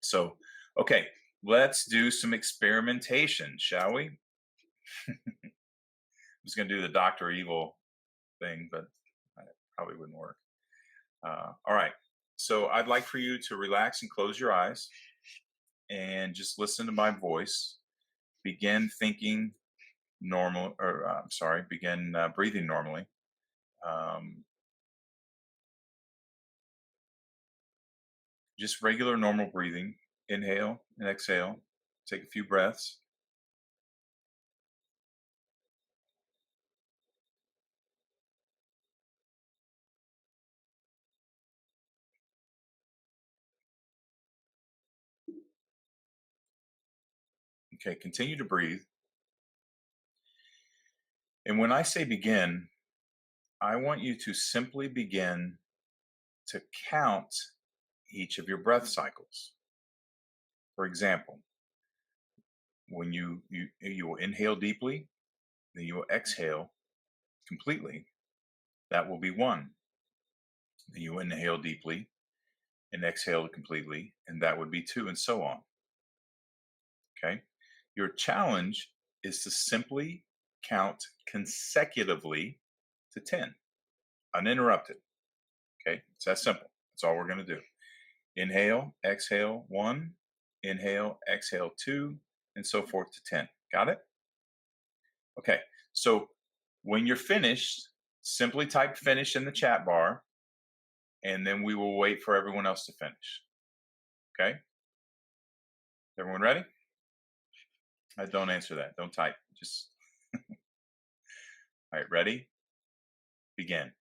So, okay, let's do some experimentation, shall we? I was going to do the Dr. Evil thing, but it probably wouldn't work. All right. So, I'd like for you to relax and close your eyes and just listen to my voice. Begin thinking normal, or I'm sorry, begin breathing normally. Um, just regular, normal breathing. Inhale and exhale. Take a few breaths. Okay, continue to breathe. And when I say begin, I want you to simply begin to count each of your breath cycles. For example, when you will inhale deeply, then you will exhale completely. That will be one. Then you inhale deeply and exhale completely, and that would be two, and so on. Okay. Your challenge is to simply count consecutively to 10, uninterrupted. Okay. It's that simple. That's all we're going to do. Inhale, exhale, one, inhale, exhale, two, and so forth to 10. Got it? Okay. So when you're finished, simply type finish in the chat bar, and then we will wait for everyone else to finish. Okay. Everyone ready? Don't answer that. Don't type. Just, all right, ready? Begin.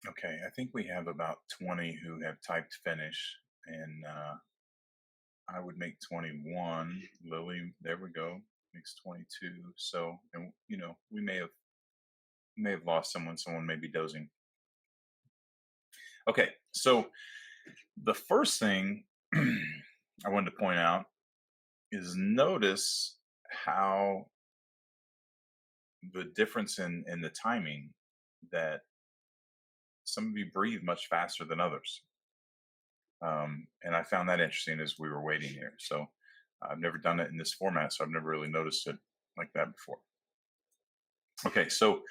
Okay, I think we have about 20 who have typed finish, and I would make 21. Lily, there we go, makes 22. So, and we may have lost someone. Someone may be dozing. Okay, so the first thing I wanted to point out is notice how the difference in the timing, that some of you breathe much faster than others. And I found that interesting as we were waiting here. So I've never done it in this format, so I've never really noticed it like that before. Okay, so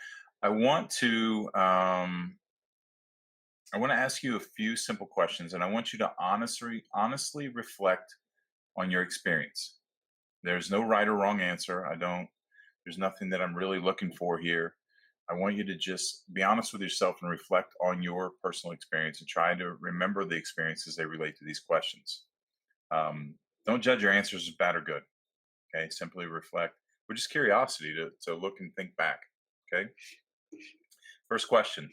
I want to I want to ask you a few simple questions, and I want you to honestly reflect on your experience. There's no right or wrong answer. I don't. There's nothing that I'm really looking for here. I want you to just be honest with yourself and reflect on your personal experience and try to remember the experiences they relate to these questions. Um, don't judge your answers as bad or good. Okay, simply reflect with just curiosity to look and think back. Okay, first question: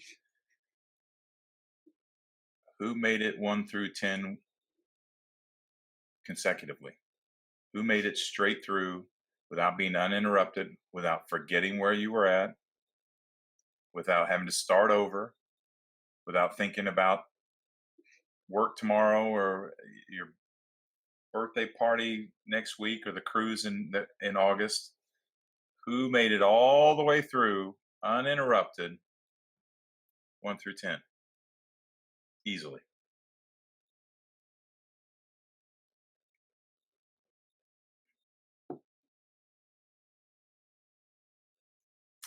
who made it 1 through 10 consecutively? Who made it straight through without being uninterrupted, without forgetting where you were at, without having to start over, without thinking about work tomorrow or your birthday party next week or the cruise in August? Who made it all the way through uninterrupted, 1 through 10, easily?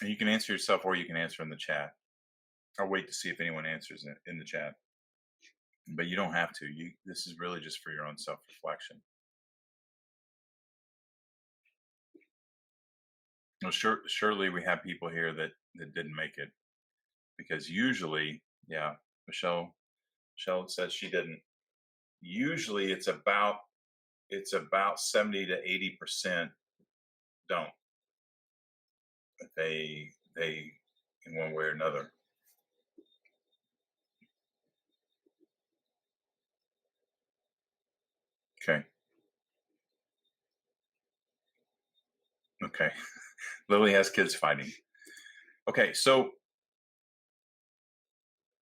And you can answer yourself, or you can answer in the chat. I'll wait to see if anyone answers in the chat, but you don't have to. This is really just for your own self reflection. Well, surely we have people here that didn't make it, because usually, yeah, Michelle Michelle says she didn't. Usually, it's about 70 to 80% don't. They in one way or another. Okay, okay. Lily has kids fighting. Okay, so,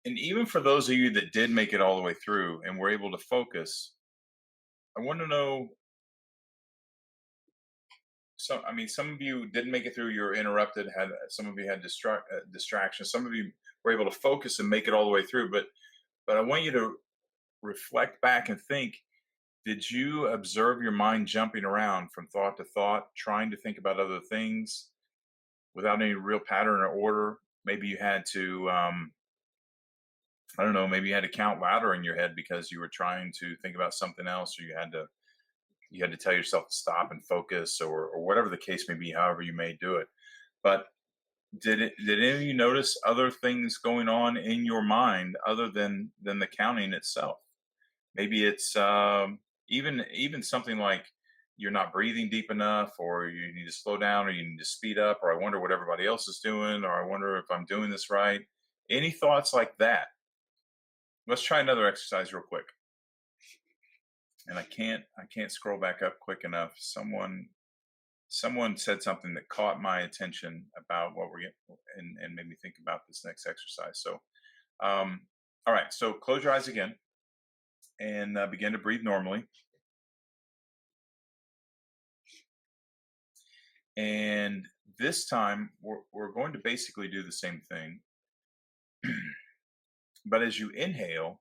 and even for those of you that did make it all the way through and were able to focus, I want to know. So, I mean, some of you didn't make it through. You were interrupted. Had Some of you had distractions. Some of you were able to focus and make it all the way through. But I want you to reflect back and think. Did you observe your mind jumping around from thought to thought, trying to think about other things without any real pattern or order? Maybe you had to, I don't know, maybe you had to count louder in your head because you were trying to think about something else, or you had to tell yourself to stop and focus, or whatever the case may be, however you may do it. But did any of you notice other things going on in your mind other than the counting itself? Maybe it's even something like you're not breathing deep enough, or you need to slow down, or you need to speed up, or I wonder what everybody else is doing, or I wonder if I'm doing this right. Any thoughts like that? Let's try another exercise real quick. And I can't scroll back up quick enough. Someone said something that caught my attention about what we're getting, and made me think about this next exercise. So, all right. So close your eyes again and begin to breathe normally. And this time we're going to basically do the same thing. But as you inhale,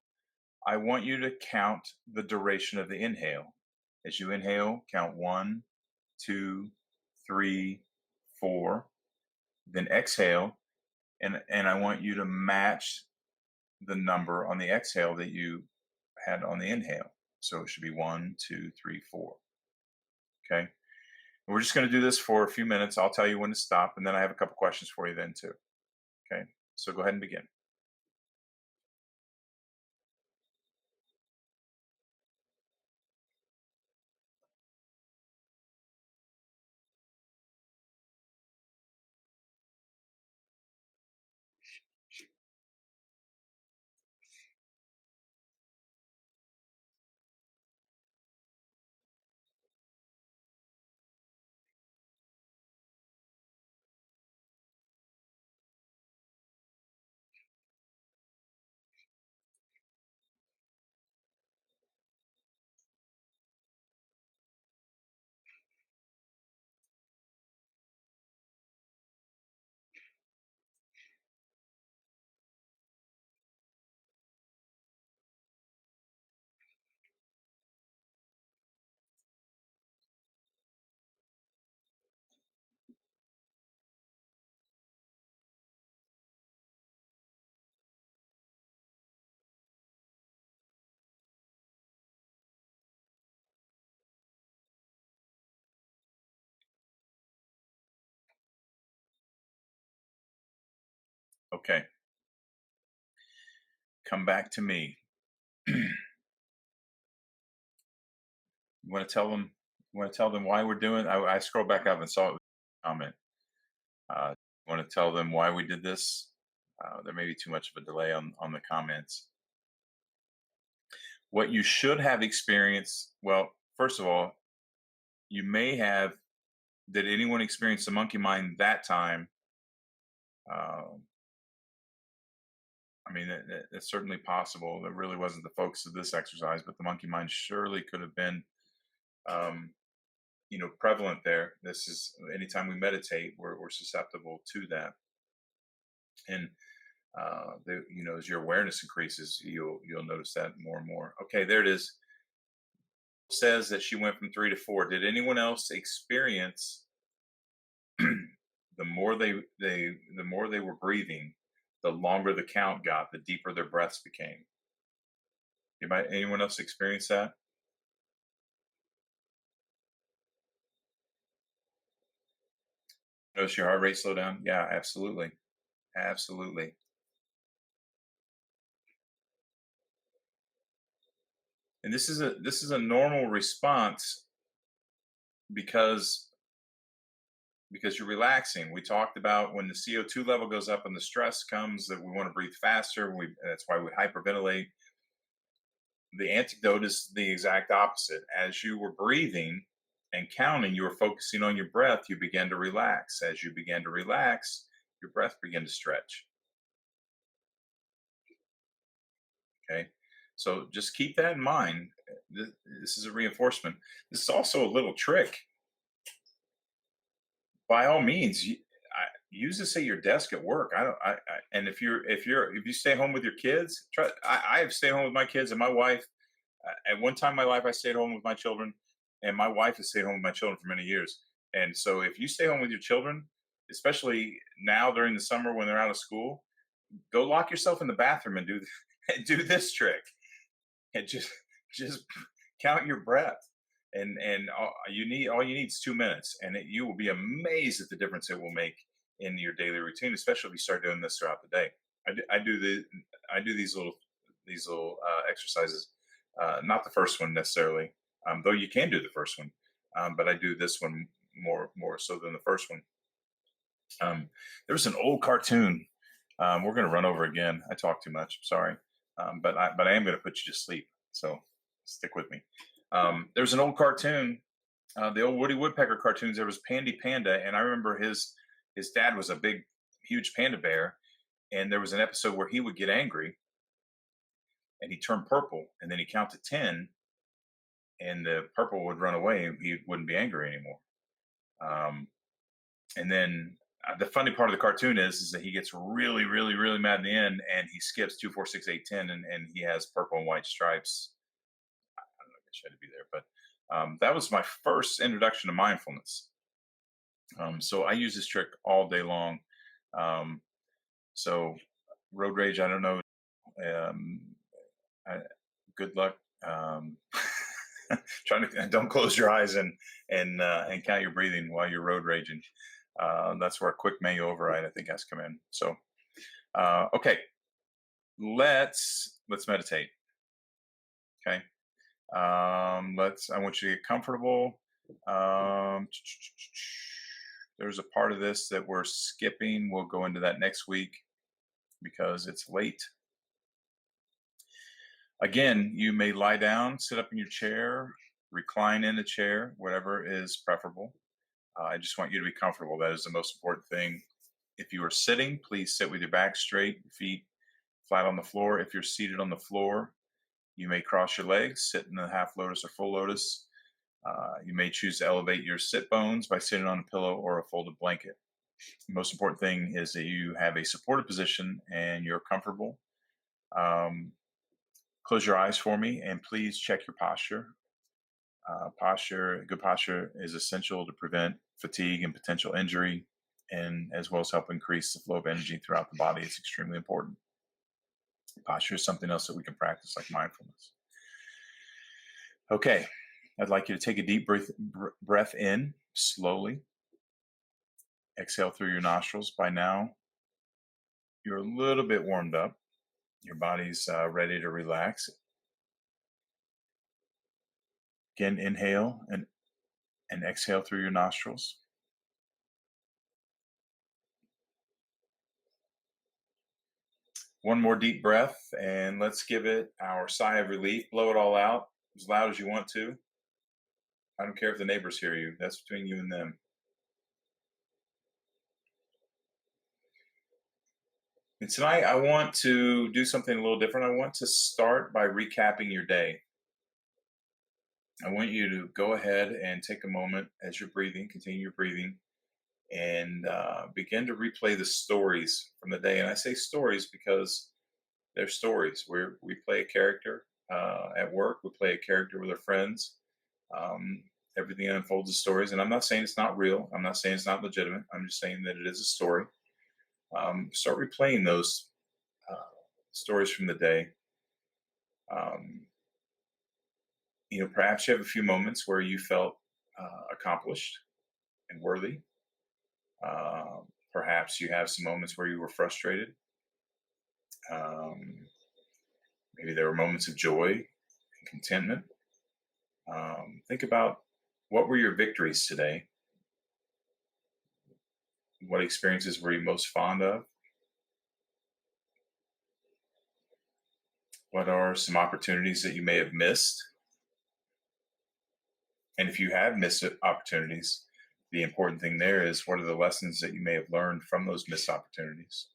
I want you to count the duration of the inhale. As you inhale, count 1, 2, 3, 4. Then exhale, and I want you to match the number on the exhale that you had on the inhale. So it should be 1, 2, 3, 4. Okay. And we're just going to do this for a few minutes. I'll tell you when to stop, and then I have a couple questions for you then too. Okay. So go ahead and begin. Okay, come back to me. You want to tell them? You want to tell them why we're doing? I scrolled back up and saw it was a comment. Want to tell them why we did this? There may be too much of a delay on the comments. What you should have experienced. Well, first of all, you may have. Did anyone experience the monkey mind that time? Um, I mean, it's certainly possible. That really wasn't the focus of this exercise, but the monkey mind surely could have been, um, prevalent there. This is anytime we meditate, we're susceptible to that, and as your awareness increases, you'll notice that more and more. Okay, there it is. Says that she went from 3 to 4. Did anyone else experience the more they were breathing, the longer the count got, the deeper their breaths became? Anyone else experience that? Notice your heart rate slow down? Yeah, absolutely. Absolutely. And this is a normal response because you're relaxing. We talked about when the CO2 level goes up and the stress comes that we want to breathe faster. That's why we hyperventilate. The antidote is the exact opposite. As you were breathing and counting, you were focusing on your breath, you began to relax. As you began to relax, your breath began to stretch. Okay. So just keep that in mind. This is a reinforcement. This is also a little trick. By all means, use this at your desk at work. I don't. And if you stay home with your kids, try. I have stayed home with my kids and my wife. At one time in my life, I stayed home with my children, and my wife has stayed home with my children for many years. And so, if you stay home with your children, especially now during the summer when they're out of school, go lock yourself in the bathroom and do do this trick, and just count your breath. And all you need is 2 minutes, and you will be amazed at the difference it will make in your daily routine, especially if you start doing this throughout the day. I do these little exercises. Not the first one necessarily, though you can do the first one, but I do this one more so than the first one. There was an old cartoon. We're going to run over again. I talk too much. Sorry, but I am going to put you to sleep. So stick with me. There's an old cartoon, the old Woody Woodpecker cartoons. There was Pandy Panda, and I remember his dad was a big, huge panda bear, and there was an episode where he would get angry and he turned purple, and then he counted 10, and the purple would run away, and he wouldn't be angry anymore. Um, and then the funny part of the cartoon is that he gets really, really, really mad in the end, and he skips 2, 4, 6, 8, 10, and he has purple and white stripes. I don't know if I should be there, but that was my first introduction to mindfulness. So I use this trick all day long. Um, so road rage, I don't know. Um, good luck. Trying to don't close your eyes and count your breathing while you're road raging. That's where a quick manual override I think has come in. So okay, let's meditate. Okay, I want you to get comfortable. Um, there's a part of this that we're skipping. We'll go into that next week because it's late. Again, you may lie down, sit up in your chair, recline in the chair, whatever is preferable. I just want you to be comfortable. That is the most important thing. If you are sitting, please sit with your back straight, feet flat on the floor. If you're seated on the floor, you may cross your legs, sit in the half lotus or full lotus. You may choose to elevate your sit bones by sitting on a pillow or a folded blanket. The most important thing is that you have a supported position and you're comfortable. Close your eyes for me and please check your posture. Good posture is essential to prevent fatigue and potential injury, and as well as help increase the flow of energy throughout the body. It's extremely important. Posture is something else that we can practice, like mindfulness. Okay, I'd like you to take a deep breath in slowly. Exhale through your nostrils. By now, You're a little bit warmed up. Your body's ready to relax. Again, inhale and exhale through your nostrils. One more deep breath, and let's give it our sigh of relief. Blow it all out as loud as you want to. I don't care if the neighbors hear you. That's between you and them. And tonight, I want to do something a little different. I want to start by recapping your day. I want you to go ahead and take a moment as you're breathing, continue your breathing, and begin to replay the stories from the day. And I say stories because they're stories. We play a character at work, we play a character with our friends. Um, Everything unfolds as stories. And I'm not saying it's not real, I'm not saying it's not legitimate. I'm just saying that it is a story. Start replaying those uh, stories from the day. Um, Perhaps you have a few moments where you felt accomplished and worthy. Perhaps you have some moments where you were frustrated. Um, Maybe there were moments of joy and contentment. Think about, what were your victories today? What experiences were you most fond of? What are some opportunities that you may have missed? And if you have missed opportunities, the important thing there is, what are the lessons that you may have learned from those missed opportunities?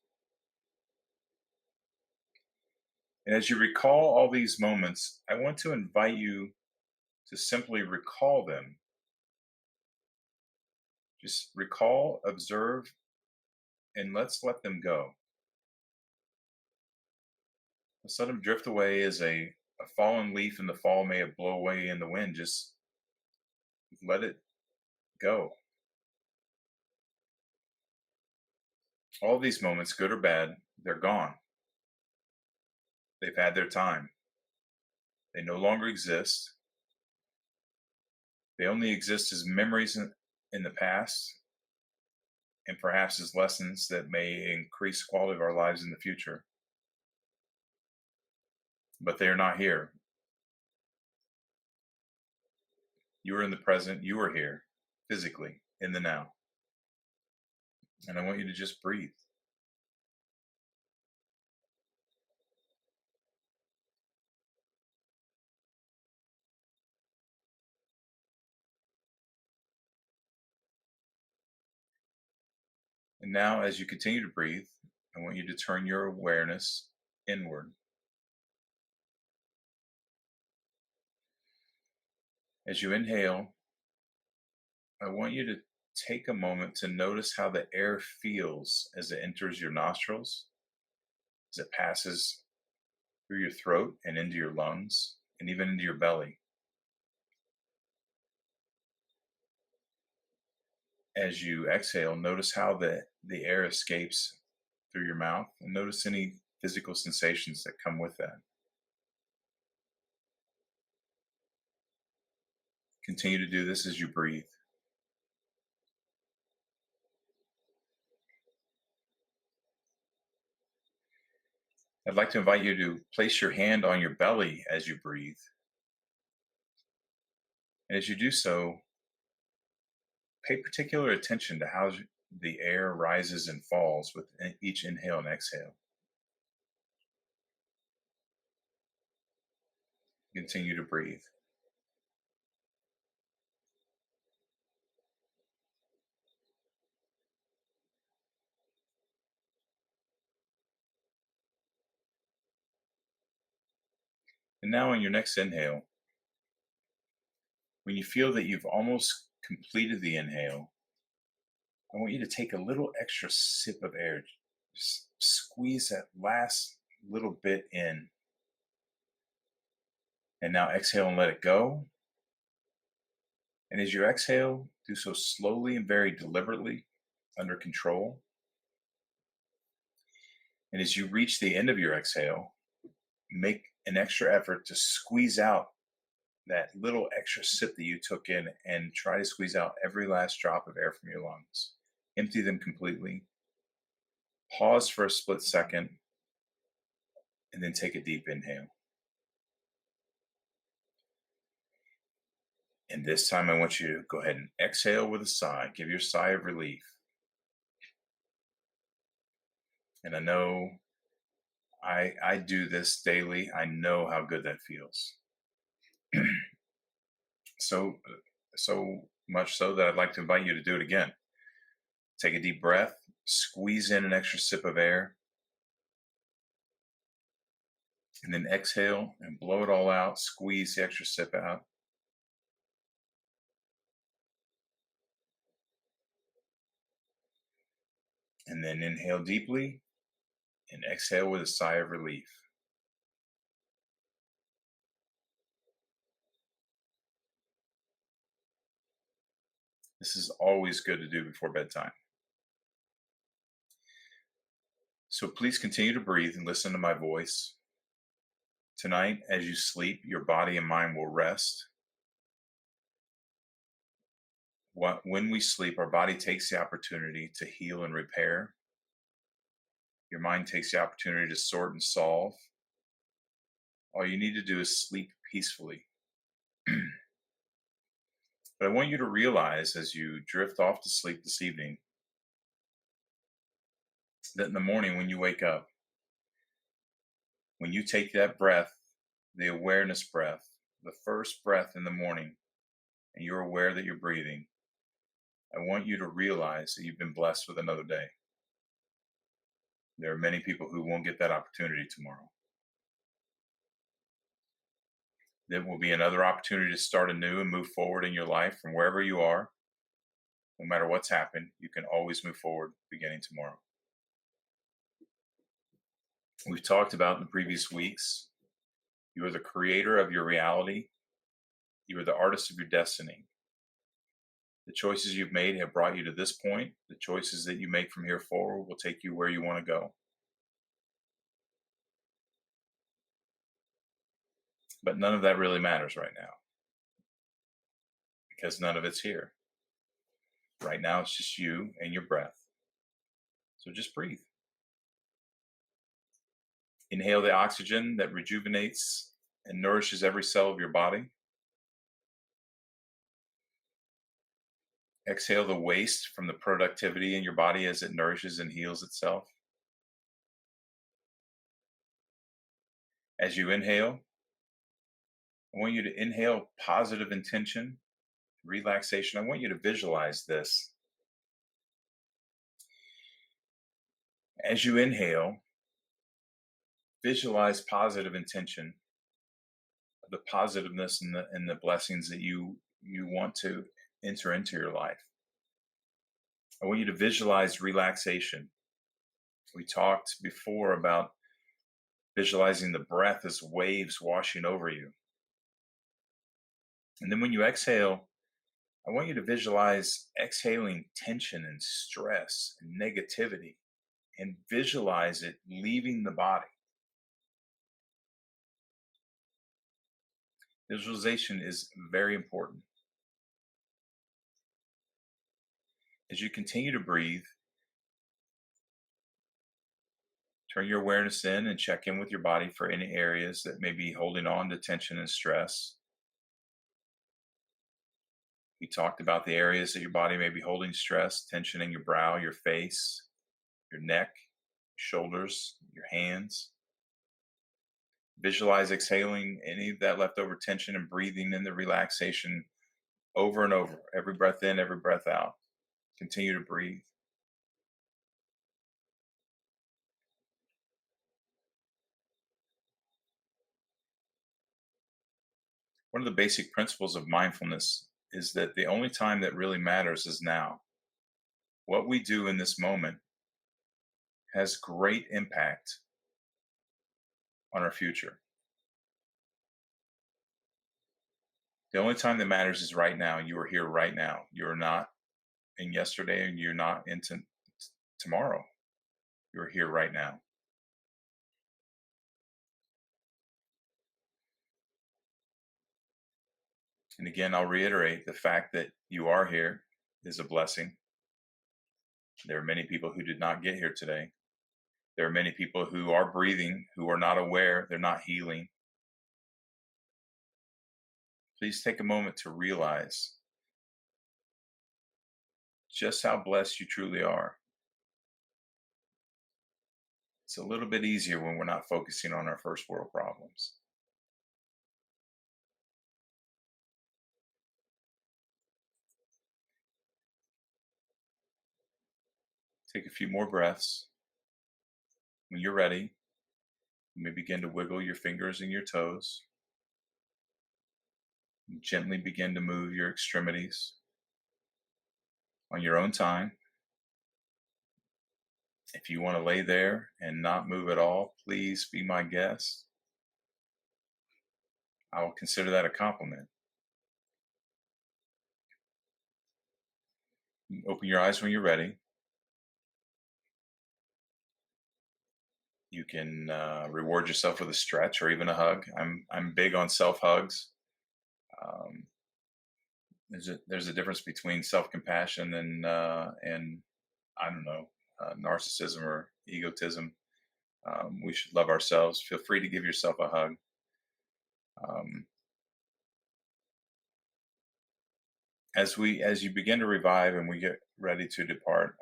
And as you recall all these moments, I want to invite you to simply recall them. Just recall, observe, and let's let them go. Let's let them drift away as a fallen leaf in the fall may have blown away in the wind. Just let it go. All these moments, good or bad, they're gone. They've had their time. They no longer exist. They only exist as memories in the past, and perhaps as lessons that may increase the quality of our lives in the future. But they are not here. You are in the present. You are here, physically, in the now. And I want you to just breathe. And now, as you continue to breathe, I want you to turn your awareness inward. As you inhale, I want you to take a moment to notice how the air feels as it enters your nostrils, as it passes through your throat and into your lungs, and even into your belly. As you exhale, notice how the air escapes through your mouth, and notice any physical sensations that come with that. Continue to do this as you breathe. I'd like to invite you to place your hand on your belly as you breathe. And as you do so, pay particular attention to how the air rises and falls with each inhale and exhale. Continue to breathe. And now, on your next inhale, when you feel that you've almost completed the inhale, I want you to take a little extra sip of air. Just squeeze that last little bit in. And now exhale and let it go. And as you exhale, do so slowly and very deliberately, under control. And as you reach the end of your exhale, make an extra effort to squeeze out that little extra sip that you took in, and try to squeeze out every last drop of air from your lungs. Empty them completely. Pause for a split second and then take a deep inhale. And this time I want you to go ahead and exhale with a sigh. Give your sigh of relief. And I know I do this daily. I know how good that feels. So much so that I'd like to invite you to do it again. Take a deep breath, squeeze in an extra sip of air, and then exhale and blow it all out. Squeeze the extra sip out. And then inhale deeply and exhale with a sigh of relief. This is always good to do before bedtime. So please continue to breathe and listen to my voice. Tonight, as you sleep, your body and mind will rest. When we sleep, our body takes the opportunity to heal and repair. Your mind takes the opportunity to sort and solve. All you need to do is sleep peacefully. But I want you to realize as you drift off to sleep this evening that in the morning when you wake up, when you take that breath, the awareness breath, the first breath in the morning, and you're aware that you're breathing, I want you to realize that you've been blessed with another day. There are many people who won't get that opportunity tomorrow. There will be another opportunity to start anew and move forward in your life from wherever you are. No matter what's happened, you can always move forward beginning tomorrow. We've talked about in the previous weeks, you are the creator of your reality. You are the artist of your destiny. The choices you've made have brought you to this point. The choices that you make from here forward will take you where you want to go. But none of that really matters right now because none of it's here. Right now, it's just you and your breath. So just breathe. Inhale the oxygen that rejuvenates and nourishes every cell of your body. Exhale the waste from the productivity in your body as it nourishes and heals itself. As you inhale, I want you to inhale positive intention, relaxation. I want you to visualize this. As you inhale, visualize positive intention, the positiveness and the blessings that you want to enter into your life. I want you to visualize relaxation. We talked before about visualizing the breath as waves washing over you. And then when you exhale, I want you to visualize exhaling tension and stress and negativity and visualize it leaving the body. Visualization is very important. As you continue to breathe, turn your awareness in and check in with your body for any areas that may be holding on to tension and stress. We talked about the areas that your body may be holding stress, tension in your brow, your face, your neck, shoulders, your hands. Visualize exhaling any of that leftover tension and breathing in the relaxation over and over. Every breath in, every breath out. Continue to breathe. One of the basic principles of mindfulness is that the only time that really matters is now. What we do in this moment has great impact on our future. The only time that matters is right now. You are here right now. You're not in yesterday and you're not into tomorrow. You're here right now. And again, I'll reiterate the fact that you are here is a blessing. There are many people who did not get here today. There are many people who are breathing who are not aware, they're not healing. Please take a moment to realize just how blessed you truly are. It's a little bit easier when we're not focusing on our first world problems. Take a few more breaths. When you're ready, you may begin to wiggle your fingers and your toes. Gently begin to move your extremities on your own time. If you want to lay there and not move at all, please be my guest. I will consider that a compliment. Open your eyes when you're ready. You can reward yourself with a stretch or even a hug. I'm big on self hugs. Um, there's a difference between self compassion and I don't know, narcissism or egotism. We should love ourselves. Feel free to give yourself a hug. Um, as you begin to revive and we get ready to depart,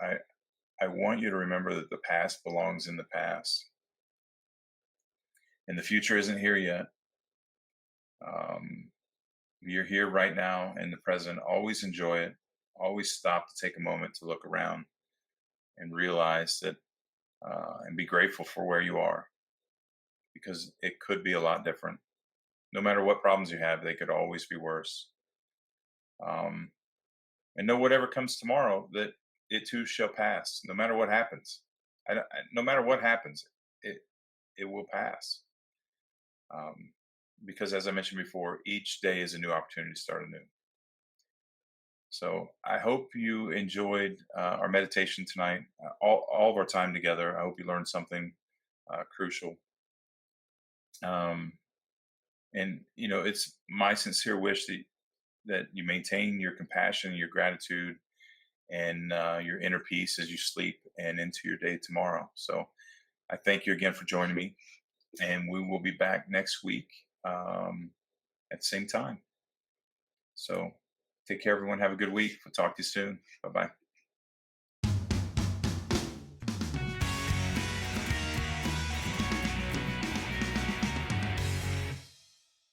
I want you to remember that the past belongs in the past, and the future isn't here yet. Um, you're here right now in the present. Always enjoy it. Always stop to take a moment to look around and realize that, and be grateful for where you are, because it could be a lot different. No matter what problems you have, they could always be worse. Um, and know whatever comes tomorrow, that it too shall pass. No matter what happens, no matter what happens, it it will pass. Um, because as I mentioned before, each day is a new opportunity to start anew. So I hope you enjoyed our meditation tonight, all of our time together. I hope you learned something crucial. Um, and it's my sincere wish that you maintain your compassion, your gratitude, and your inner peace as you sleep and into your day tomorrow. So I thank you again for joining me, and we will be back next week at the same time. So take care, everyone. Have a good week. We'll talk to you soon. Bye bye.